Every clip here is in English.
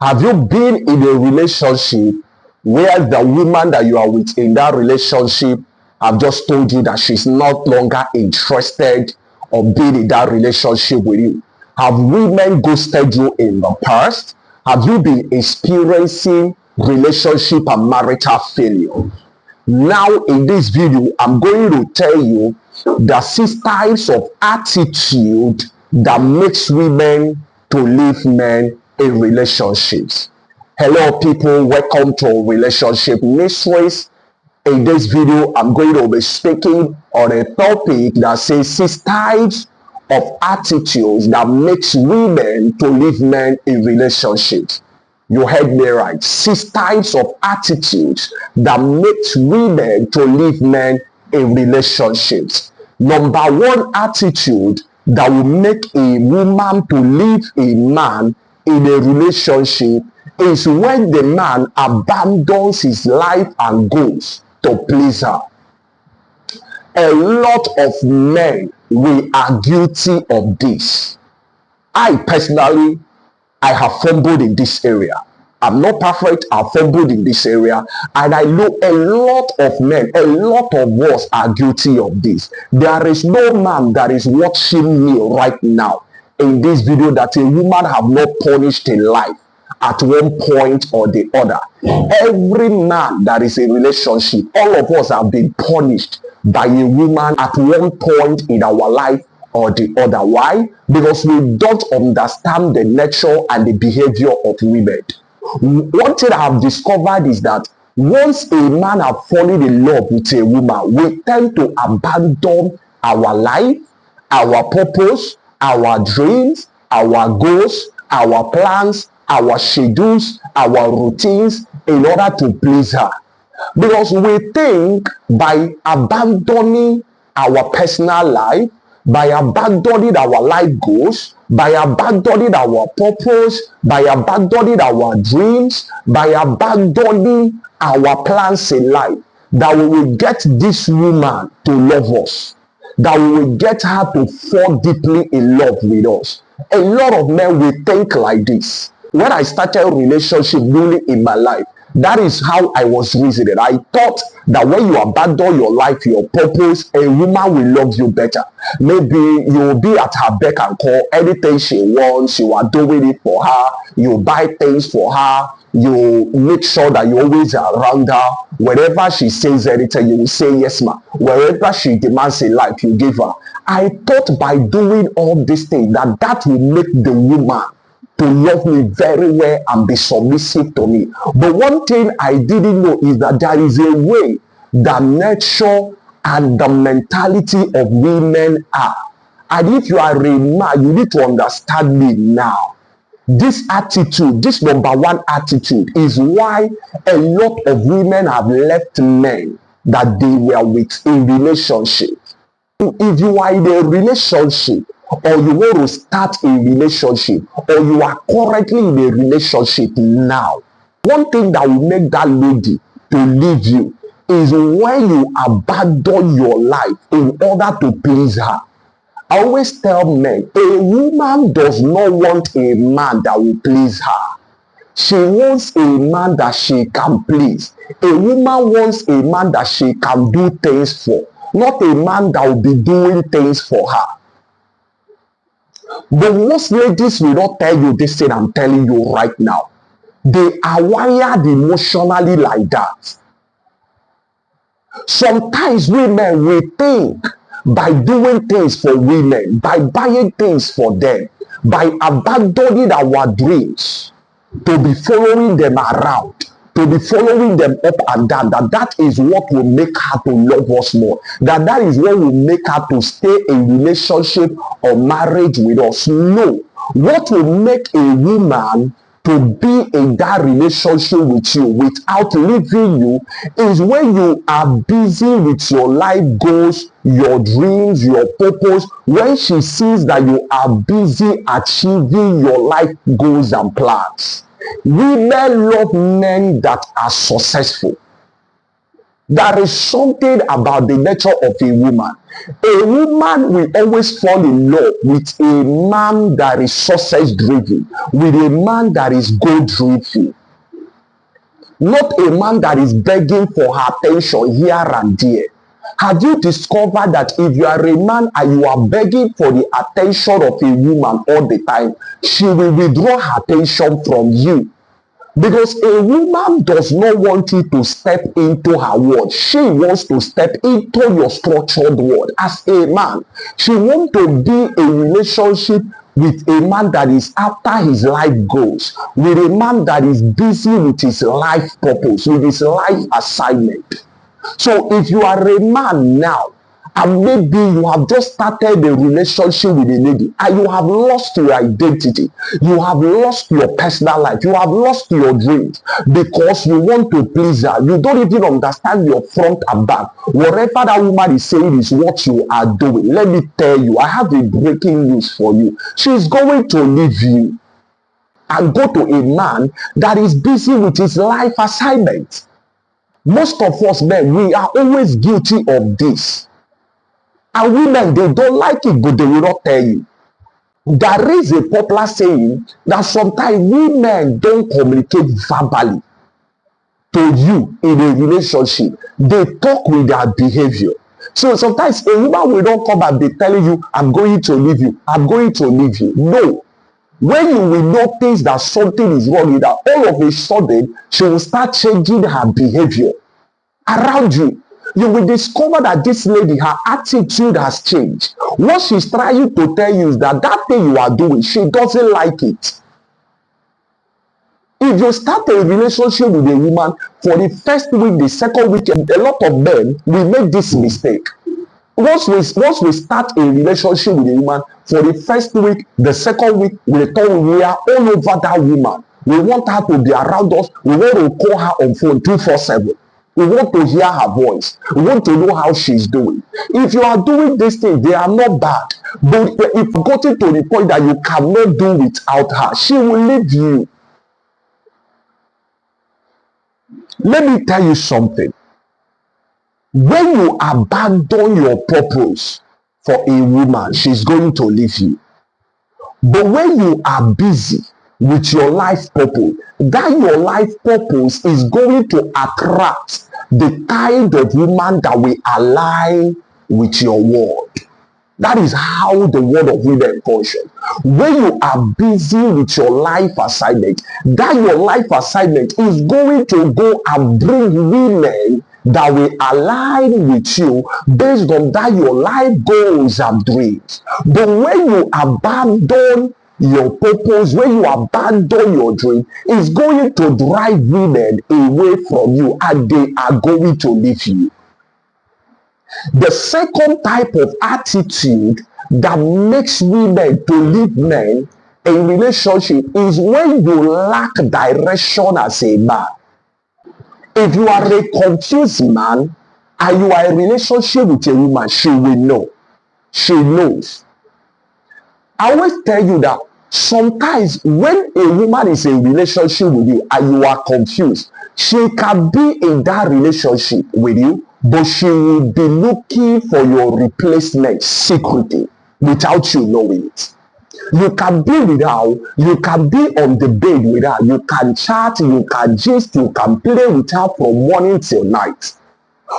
Have you been in a relationship where the woman that you are with in that relationship have just told you that she's not longer interested or being in that relationship with you? Have women ghosted you in the past? Have you been experiencing relationship and marital failure? Now in this video, I'm going to tell you the 6 types of attitude that makes women to leave men in relationships. Hello people, welcome to Relationship Mysteries. In this video, I'm going to be speaking on a topic that says 6 types of attitudes that makes women to leave men in relationships. You heard me right. 6 types of attitudes that makes women to leave men in relationships. Number 1 attitude that will make a woman to leave a man in a relationship is when the man abandons his life and goals to please her. A lot of men, we are guilty of this. I personally, I have fumbled in this area. I'm not perfect, I've fumbled in this area, and I know a lot of men, a lot of us are guilty of this. There is no man that is watching me right now in this video that a woman have not punished in life at one point or the other. Every man that is in a relationship, all of us have been punished by a woman at one point in our life or the other. Why? Because we don't understand the nature and the behavior of women. One thing I have discovered is that once a man has fallen in love with a woman, we tend to abandon our life, our purpose, our dreams, our goals, our plans, our schedules, our routines in order to please her. Because we think by abandoning our personal life, by abandoning our life goals, by abandoning our purpose, by abandoning our dreams, by abandoning our plans in life, that we will get this woman to love us, that we will get her to fall deeply in love with us. A lot of men will think like this. When I started a relationship newly in my life, that is how I was reasoning. I thought that when you abandon your life, your purpose, a woman will love you better. Maybe you will be at her beck and call. Anything she wants, you are doing it for her. You buy things for her. You make sure that you always are around her. Wherever she says anything, you will say yes, ma. Wherever she demands a life, you give her. I thought by doing all these things that will make the woman to love me very well and be submissive to me. But one thing I didn't know is that there is a way the nature and the mentality of women are. And if you are a man, you need to understand me now. This attitude, this number 1 attitude, is why a lot of women have left men that they were with in relationship. If you are in a relationship, or you want to start a relationship, or you are currently in a relationship now, one thing that will make that lady to leave you is when you abandon your life in order to please her. I always tell men, a woman does not want a man that will please her. She wants a man that she can please. A woman wants a man that she can do things for, not a man that will be doing things for her. But most ladies will not tell you this thing I'm telling you right now. They are wired emotionally like that. Sometimes women will think by doing things for women, by buying things for them, by abandoning our dreams, to be following them around, to be following them up and down, that is what will make her to love us more, that is what will make her to stay in relationship or marriage with us. No, what will make a woman to be in that relationship with you without leaving you is when you are busy with your life goals, your dreams, your purpose. When she sees that you are busy achieving your life goals and plans. Women love men that are successful. There is something about the nature of a woman. A woman will always fall in love with a man that is success driven, with a man that is goal driven, not a man that is begging for her attention here and there. Have you discovered that if you are a man and you are begging for the attention of a woman all the time, she will withdraw her attention from you? Because a woman does not want you to step into her world. She wants to step into your structured world. As a man, she wants to be a relationship with a man that is after his life goals, with a man that is busy with his life purpose, with his life assignment. So if you are a man now, and maybe you have just started a relationship with a lady and you have lost your identity, you have lost your personal life, you have lost your dreams because you want to please her. You don't even understand your front and back. Whatever that woman is saying is what you are doing. Let me tell you, I have a breaking news for you. She is going to leave you and go to a man that is busy with his life assignment. Most of us men, we are always guilty of this. And women, they don't like it, but they will not tell you. There is a popular saying that sometimes women don't communicate verbally to you in a relationship. They talk with their behavior. So sometimes a woman will not come and be telling you, I'm going to leave you, I'm going to leave you. No. When you will notice that something is wrong with her, all of a sudden, she will start changing her behavior around you. You will discover that this lady, her attitude has changed. What she's trying to tell you is that that thing you are doing, she doesn't like it. If you start a relationship with a woman, for the first week, the second week, a lot of men will make this mistake. Once we start a relationship with a woman, for the first week, the second week, we are all over that woman. We want her to be around us. We want to call her on phone 24/7. We want to hear her voice. We want to know how she's doing. If you are doing these things, they are not bad. But if you got it to the point that you cannot do without her, she will leave you. Let me tell you something. When you abandon your purpose for a woman, she's going to leave you. But when you are busy with your life purpose, that your life purpose is going to attract the kind of woman that will align with your world. That is how the world of women functions. When you are busy with your life assignment, that your life assignment is going to go and bring women that will align with you based on that your life goals and dreams. But when you abandon your purpose, when you abandon your dream, it's going to drive women away from you and they are going to leave you. The second type of attitude that makes women to leave men in relationship is when you lack direction as a man. If you are a confused man and you are in a relationship with a woman, she will know. She knows. I always tell you that sometimes when a woman is in a relationship with you and you are confused, she can be in that relationship with you, but she will be looking for your replacement secretly without you knowing it. You can be with her, you can be on the bed with her, you can chat, you can gist, you can play with her from morning till night.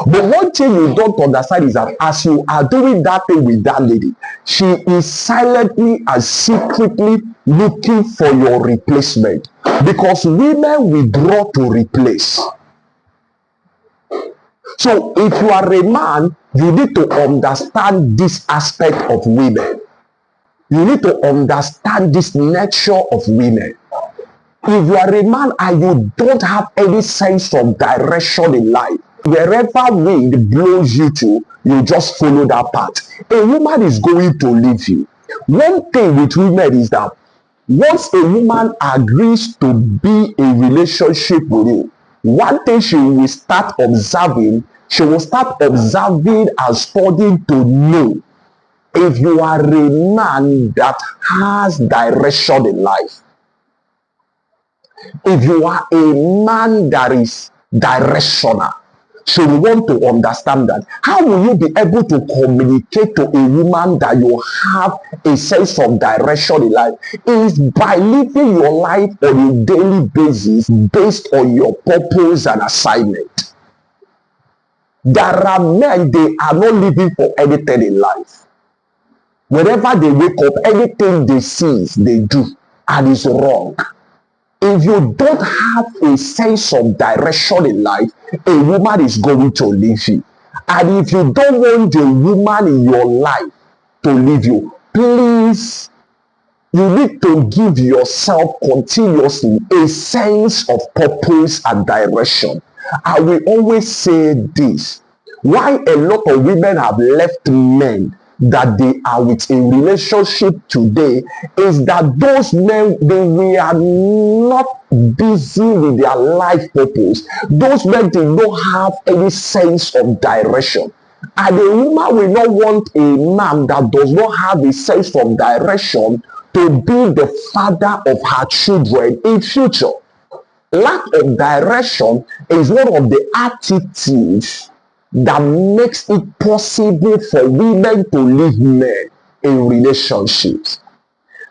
But one thing you don't understand is that as you are doing that thing with that lady, she is silently and secretly looking for your replacement. Because women withdraw to replace. So if you are a man, you need to understand this aspect of women. You need to understand this nature of women. If you are a man and you don't have any sense of direction in life, wherever wind blows you to, you just follow that path. A woman is going to leave you. One thing with women is that once a woman agrees to be in relationship with you, one thing she will start observing, she will start observing and studying to know if you are a man that has direction in life. If you are a man that is directional. She will want to understand that. How will you be able to communicate to a woman that you have a sense of direction in life? Is by living your life on a daily basis based on your purpose and assignment. There are men, they are not living for anything in life. Whenever they wake up, anything they see, they do, and it's wrong. If you don't have a sense of direction in life, a woman is going to leave you. And if you don't want a woman in your life to leave you, please, you need to give yourself continuously a sense of purpose and direction. I will always say this: why a lot of women have left men that they are with a relationship today is that those men, they were not busy with their life purpose. Those men did not have any sense of direction. And a woman will not want a man that does not have a sense of direction to be the father of her children in future. Lack of direction is one of the attitudes that makes it possible for women to leave men in relationships.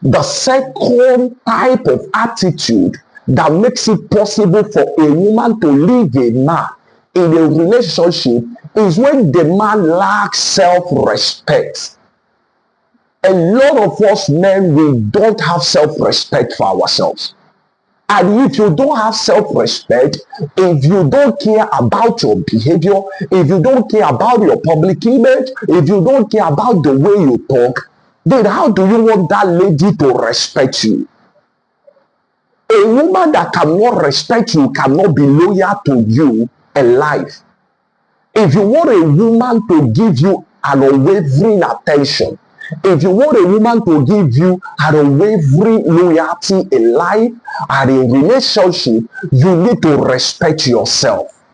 The second type of attitude that makes it possible for a woman to leave a man in a relationship is when the man lacks self-respect. A lot of us men, we don't have self-respect for ourselves. And if you don't have self-respect, if you don't care about your behavior, if you don't care about your public image, if you don't care about the way you talk, then how do you want that lady to respect you? A woman that cannot respect you cannot be loyal to you in life. If you want a woman to give you an unwavering attention, if you want a woman to give you an unwavering loyalty in life and in relationship, you need to respect yourself.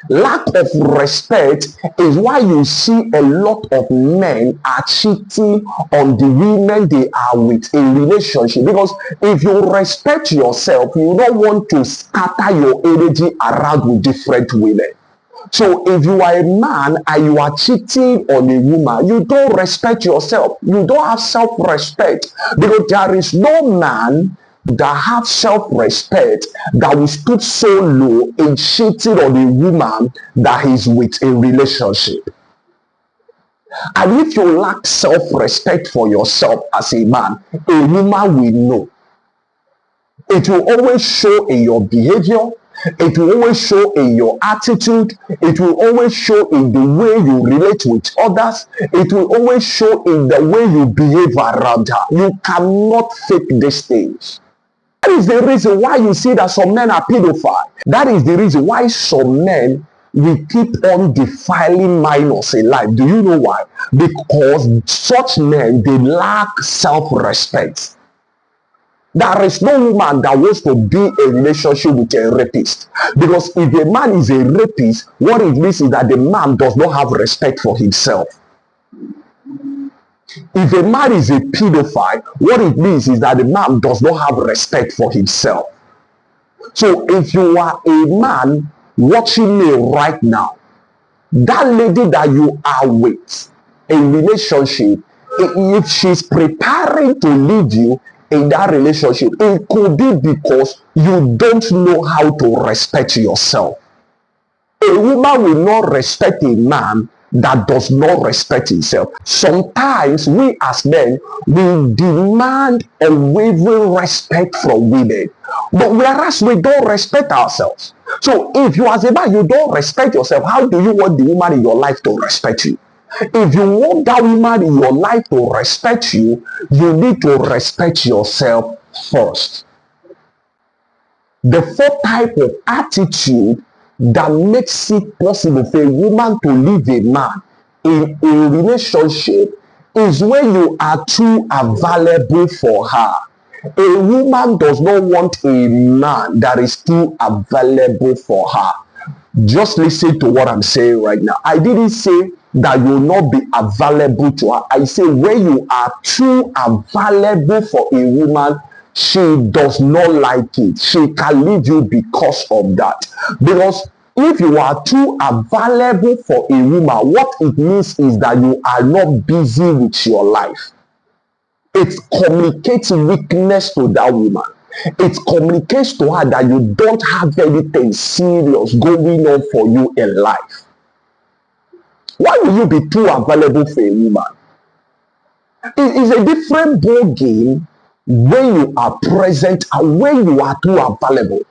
Lack of respect is why you see a lot of men are cheating on the women they are with in relationship. Because if you respect yourself, you don't want to scatter your energy around with different women. So if you are a man and you are cheating on a woman, you don't respect yourself. You don't have self-respect, because there is no man that have self-respect that will stoop so low in cheating on a woman that he's with a relationship. And if you lack self-respect for yourself as a man, a woman will know. It will always show in your behavior. It will always show in your attitude. It will always show in the way you relate with others. It will always show in the way you behave around her. You cannot fake these things. That is the reason why you see that some men are pedophiles. That is the reason why some men will keep on defiling minors in life. Do you know why? Because such men, they lack self-respect. There is no woman that wants to be in a relationship with a rapist. Because if a man is a rapist, what it means is that the man does not have respect for himself. If a man is a pedophile, what it means is that the man does not have respect for himself. So if you are a man watching me right now, that lady that you are with in relationship, if she's preparing to leave you in that relationship, it could be because you don't know how to respect yourself. A woman will not respect a man that does not respect himself. Sometimes we as men, we demand unwavering respect from women, but whereas we don't respect ourselves. So if you as a man, you don't respect yourself, how do you want the woman in your life to respect you? If you want that woman in your life to respect you, you need to respect yourself first. The fourth type of attitude that makes it possible for a woman to leave a man in a relationship is when you are too available for her. A woman does not want a man that is too available for her. Just listen to what I'm saying right now. I didn't say that you will not be available to her. I say when you are too available for a woman, she does not like it. She can leave you because of that. Because If you are too available for a woman, what it means is that you are not busy with your life. It communicates weakness to that woman. It communicates to her that you don't have anything serious going on for you in life. Why will you be too available for a woman? It is a different ball game when you are present and when you are too available.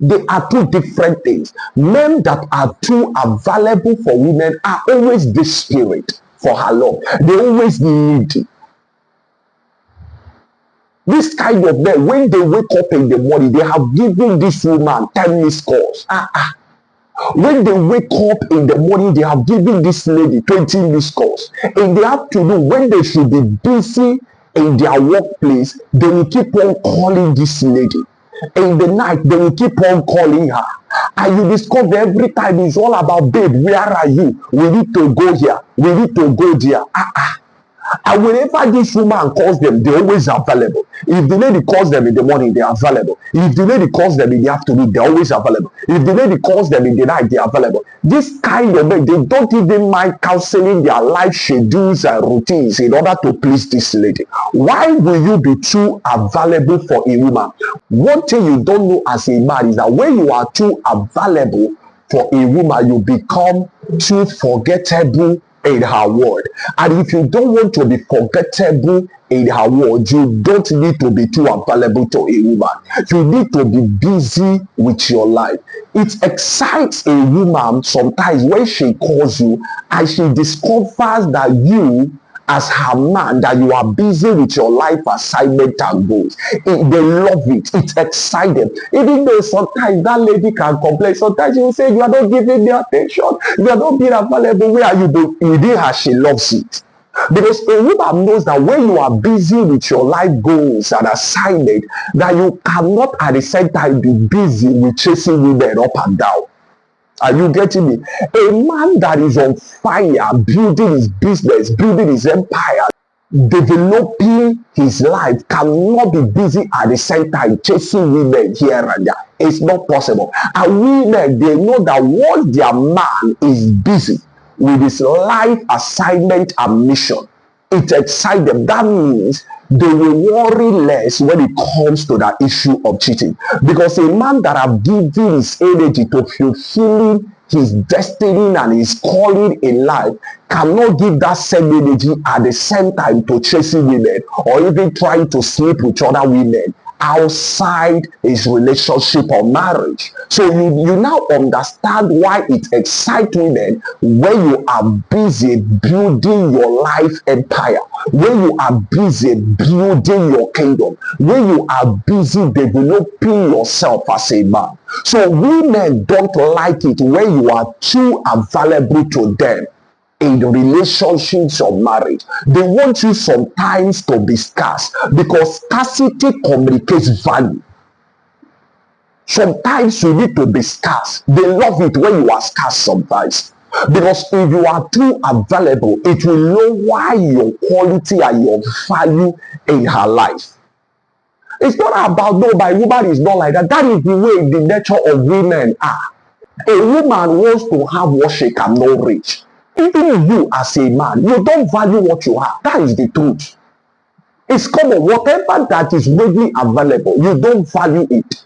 They are two different things. Men that are too available for women are always desperate for her love. They always need it. This kind of men, when they wake up in the morning, they have given this woman 10 missed calls. When they wake up in the morning, they have given this lady 20 missed calls. In the afternoon, when they should be busy in their workplace, they will keep on calling this lady. In the night, they will keep on calling her. And you discover every time it's all about, babe, where are you? We need to go here. We need to go there. And whenever this woman calls them, they're always available. If the lady calls them in the morning, they're available. If the lady calls them in the afternoon, they're always available. If the lady calls them in the night, they're available. This kind of men, they don't even mind canceling their life schedules and routines in order to please this lady. Why will you be too available for a woman? One thing you don't know as a man is that when you are too available for a woman, you become too forgettable in her word. And if you don't want to be forgettable in her word, you don't need to be too available to a woman. You need to be busy with your life. It excites a woman sometimes when she calls you and she discovers that you, as her man, that you are busy with your life assignment and goals. They love it. It excites them. Even though sometimes that lady can complain, sometimes she will say, you are not giving me attention. You are not being available. Where are you? But within her, she loves it. Because a woman knows that when you are busy with your life goals and assignment, that you cannot at the same time be busy with chasing women up and down. Are you getting me? A man that is on fire, building his business, building his empire, developing his life, cannot be busy at the same time chasing women here and there. It's not possible. And women, they know that once their man is busy with his life assignment and mission, it excites them. That means they will worry less when it comes to that issue of cheating. Because a man that have given his energy to fulfilling his destiny and his calling in life cannot give that same energy at the same time to chasing women or even trying to sleep with other women outside his relationship or marriage. So you now understand why it excites women when you are busy building your life empire, when you are busy building your kingdom, when you are busy developing yourself as a man. So women don't like it when you are too available to them in the relationships of marriage. They want you sometimes to be scarce because scarcity communicates value. Sometimes you need to be scarce. They love it when you are scarce sometimes. Because if you are too available, it will lower your quality and your value in her life. It's not about, no, my woman is not like that. That is the way the nature of women are. A woman wants to have what she cannot reach. Even you as a man, you don't value what you have. That is the truth. It's common. Whatever that is readily available, you don't value it.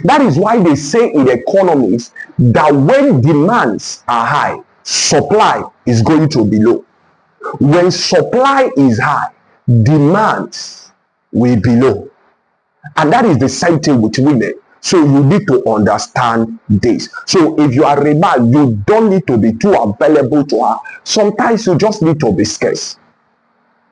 That is why they say in economics that when demands are high, supply is going to be low. When supply is high, demands will be low. And that is the same thing with women. So you need to understand this. So if you are a man, you don't need to be too available to her. Sometimes you just need to be scarce.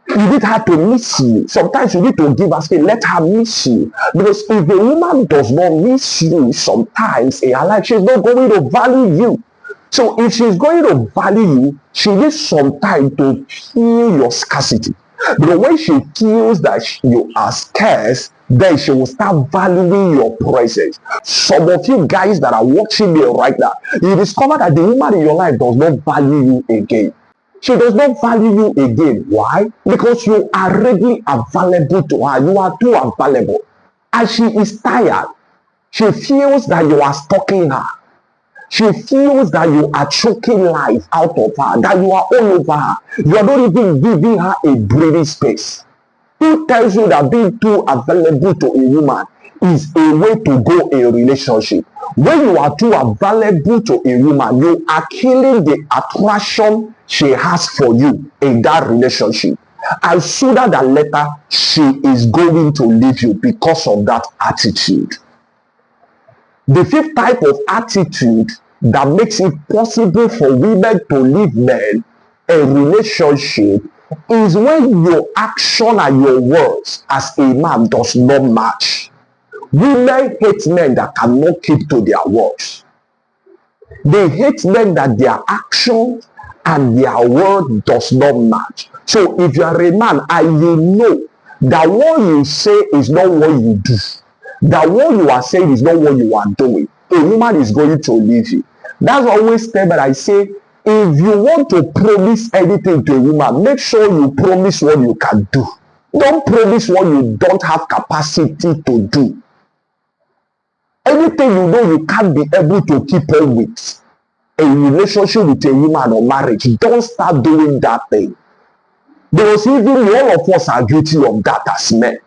You need her to miss you. Sometimes you need to give her space. Let her miss you. Because if a woman does not miss you sometimes in her life, she's not going to value you. So if she's going to value you, she needs some time to feel your scarcity. But when she feels that you are scarce, then she will start valuing your presence. Some of you guys that are watching me right now, you discover that the woman in your life does not value you again. She does not value you again. Why? Because you are readily available to her. You are too available. And she is tired. She feels that you are stalking her. She feels that you are choking life out of her, that you are all over her. You are not even giving her a breathing space. Who tells you that being too available to a woman is a way to go in a relationship? When you are too available to a woman, you are killing the attraction she has for you in that relationship. And sooner than later, she is going to leave you because of that attitude. The fifth type of attitude that makes it possible for women to leave men a relationship is when your action and your words as a man does not match. Women hate men that cannot keep to their words. They hate men that their action and their word does not match. So if you are a man and you know that what you say is not what you do, that what you are saying is not what you are doing, a woman is going to leave you. That's always the that I say, if you want to promise anything to a woman, make sure you promise what you can do. Don't promise what you don't have capacity to do. Anything you know you can't be able to keep up with a relationship with a woman or marriage, don't start doing that thing. Because even all of us are guilty of that as men.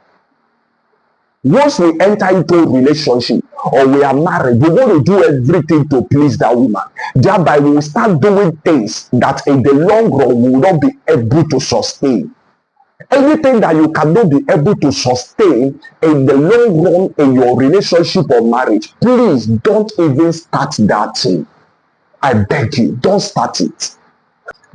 Once we enter into a relationship or we are married, we want to do everything to please that woman. Thereby, we will start doing things that in the long run we will not be able to sustain. Anything that you cannot be able to sustain in the long run in your relationship or marriage, please don't even start that thing. I beg you, don't start it.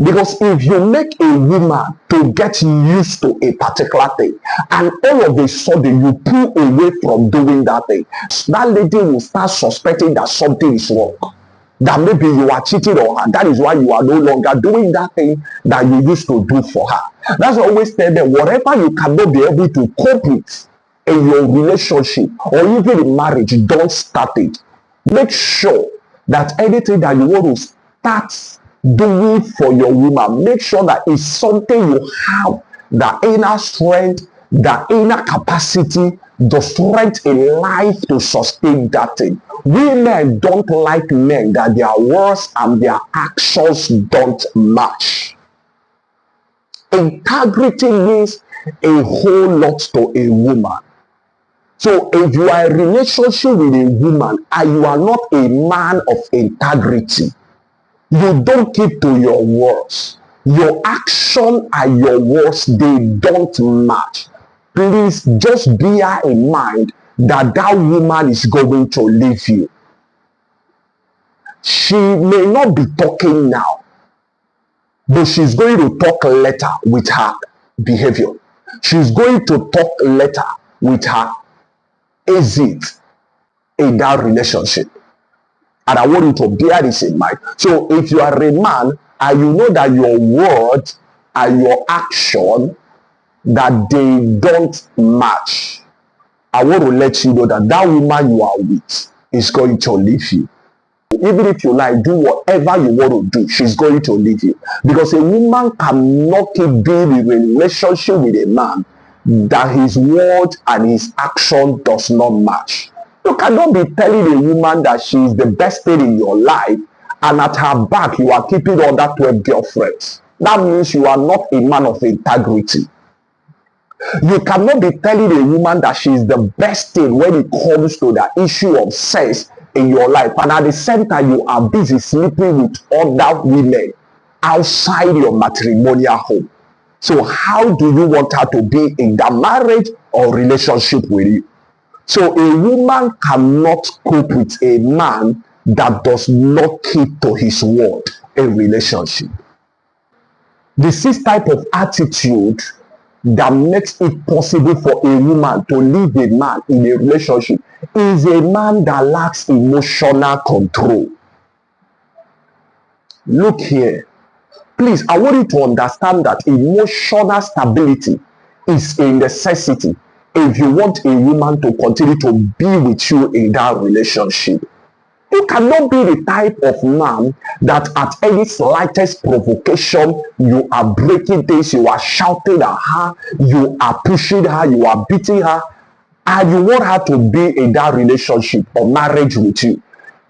Because if you make a woman to get used to a particular thing and all of a sudden you pull away from doing that thing, that lady will start suspecting that something is wrong. That maybe you are cheating on her. That is why you are no longer doing that thing that you used to do for her. That's why I always tell them, whatever you cannot be able to cope with in your relationship or even in marriage, don't start it. Make sure that anything that you want to start doing for your woman, make sure that it's something you have the inner strength, the inner capacity, the strength in life to sustain that thing. Women don't like men that their words and their actions don't match. Integrity means a whole lot to a woman. So if you are in a relationship with a woman and you are not a man of integrity, you don't keep to your words, your action and your words, they don't match, please just bear in mind that that woman is going to leave you. She may not be talking now, but she's going to talk later with her behavior. She's going to talk later with her exit in that relationship. And I want you to bear this in mind. So if you are a man and you know that your words and your action, that they don't match, I want to let you know that that woman you are with is going to leave you. Even if you like, do whatever you want to do, she's going to leave you. Because a woman cannot keep being in a relationship with a man that his word and his action does not match. You cannot be telling a woman that she is the best thing in your life, and at her back you are keeping other 12 girlfriends. That means you are not a man of integrity. You cannot be telling a woman that she is the best thing when it comes to the issue of sex in your life, and at the same time you are busy sleeping with other women outside your matrimonial home. So how do you want her to be in that marriage or relationship with you? So a woman cannot cope with a man that does not keep to his word in relationship. The sixth type of attitude that makes it possible for a woman to leave a man in a relationship is a man that lacks emotional control. Look here. Please, I want you to understand that emotional stability is a necessity if you want a woman to continue to be with you in that relationship. You cannot be the type of man that at any slightest provocation, you are breaking things, you are shouting at her, you are pushing her, you are beating her, and you want her to be in that relationship or marriage with you.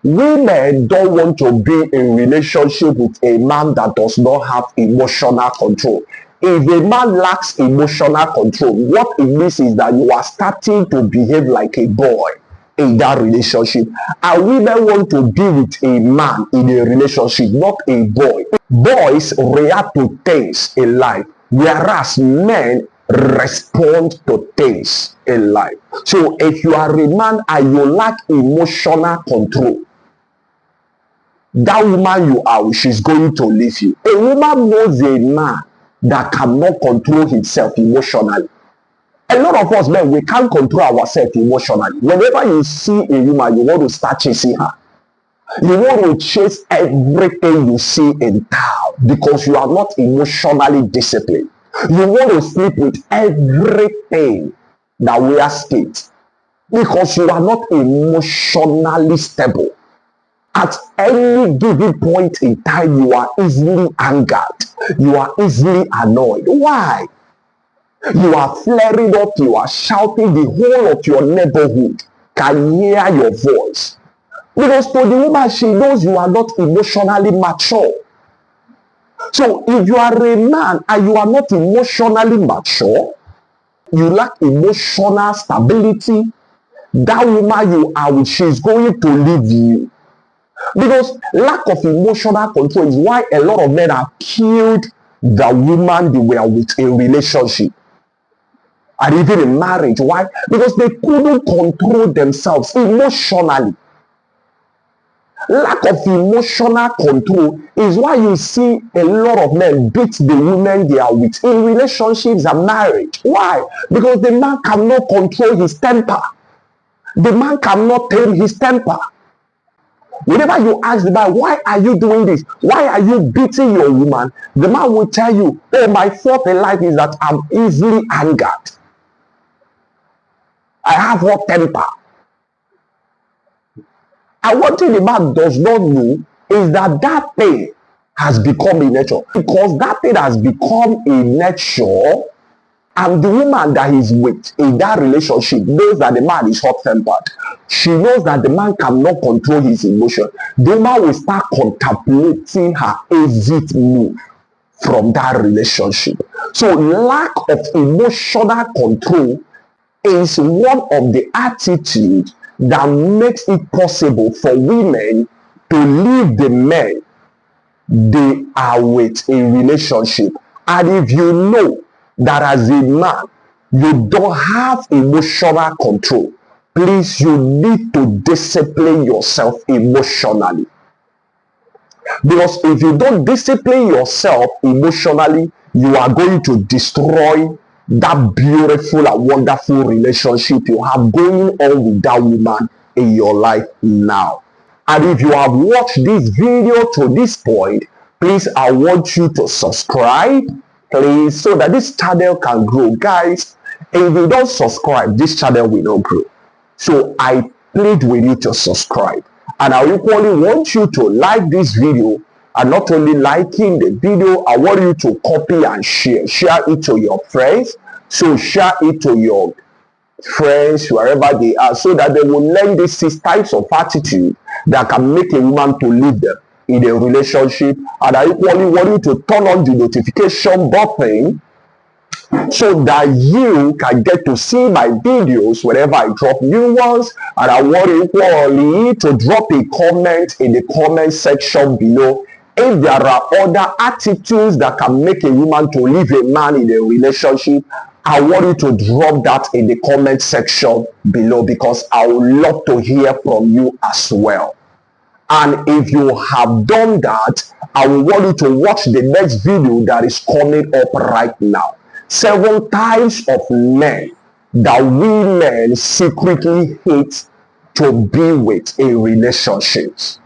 Women don't want to be in relationship with a man that does not have emotional control. If a man lacks emotional control, what it means is that you are starting to behave like a boy in that relationship. And women want to be with a man in a relationship, not a boy. Boys react to things in life, whereas men respond to things in life. So if you are a man and you lack emotional control, that woman you are with, she's going to leave you. A woman knows a man that cannot control himself emotionally. A lot of us men, we can't control ourselves emotionally. Whenever you see a woman, you want to start chasing her. You want to chase everything you see in town because you are not emotionally disciplined. You want to sleep with everything that wears skate because you are not emotionally stable. At any given point in time, you are easily angered. You are easily annoyed. Why? You are flaring up. You are shouting. The whole of your neighborhood can hear your voice. Because to the woman, she knows you are not emotionally mature. So if you are a man and you are not emotionally mature, you lack emotional stability, that woman you are with, she is going to leave you. Because lack of emotional control is why a lot of men have killed the woman they were with in relationship and even in marriage. Why? Because they couldn't control themselves emotionally. Lack of emotional control is why you see a lot of men beat the women they are with in relationships and marriage. Why? Because the man cannot control his temper. The man cannot tame his temper. Whenever you ask the man, why are you doing this? Why are you beating your woman? The man will tell you, oh, my fault in life is that I'm easily angered. I have hot temper. And one thing the man does not know is that that thing has become a nature. Because that thing has become a nature, and the woman that he's with in that relationship knows that the man is hot-tempered. She knows that the man cannot control his emotion. The woman will start contemplating her exit move from that relationship. So lack of emotional control is one of the attitudes that makes it possible for women to leave the men they are with in relationship. And if you know that as a man you don't have emotional control, please, you need to discipline yourself emotionally. Because if you don't discipline yourself emotionally, you are going to destroy that beautiful and wonderful relationship you have going on with that woman in your life now. And if you have watched this video to this point, please, I want you to subscribe, please, so that this channel can grow. Guys, if you don't subscribe, this channel will not grow. So I plead with you to subscribe. And I equally want you to like this video. And not only liking the video, I want you to copy and share. Share it to your friends. So share it to your friends wherever they are, so that they will learn these 6 types of attitude that can make a woman to leave them in a relationship. And I equally want you to turn on the notification button so that you can get to see my videos whenever I drop new ones. And I want you equally to drop a comment in the comment section below if there are other attitudes that can make a woman to leave a man in a relationship. I want you to drop that in the comment section below, because I would love to hear from you as well. And if you have done that, I will want you to watch the next video that is coming up right now. 7 types of men that women secretly hate to be with in relationships.